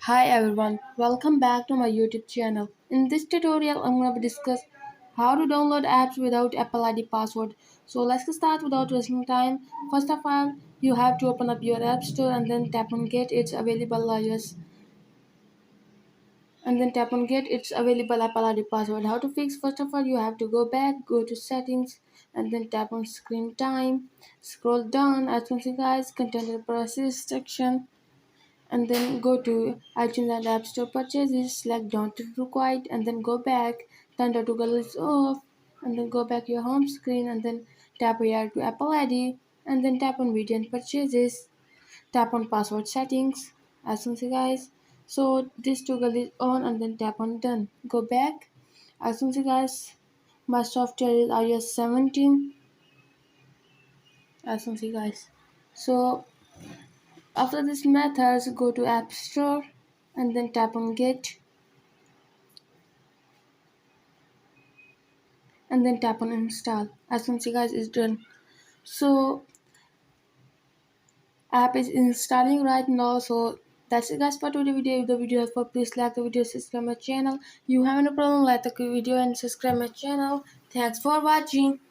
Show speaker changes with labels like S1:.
S1: Hi everyone, welcome back to my YouTube channel. In this tutorial, I'm going to discuss how to download apps without Apple ID password. So let's start without wasting time. First of all, you have to open up your App Store and then tap on Get It's Available iOS and then tap on Get It's Available Apple ID password. How to fix? First of all, you have to go back, go to Settings, and then tap on Screen Time. Scroll down, as you can see, guys, Content and Process section, and then go to iTunes and App Store purchases, select don't required, and then go back, turn the toggle is off, and then go back your home screen, and then tap here to Apple ID, and then tap on video and purchases, tap on password settings, as you can see, guys. So this toggle is on, and then tap on done. Go back, as you can see, guys. My software is iOS 17, as you can see, guys. So after this methods, go to App Store and then tap on Get and then tap on Install. As you can see, guys, it's done. So app is installing right now. So that's it, guys, for today's video. If the video is helpful, please like the video, subscribe my channel. You have any problem, like the video and subscribe my channel. Thanks for watching.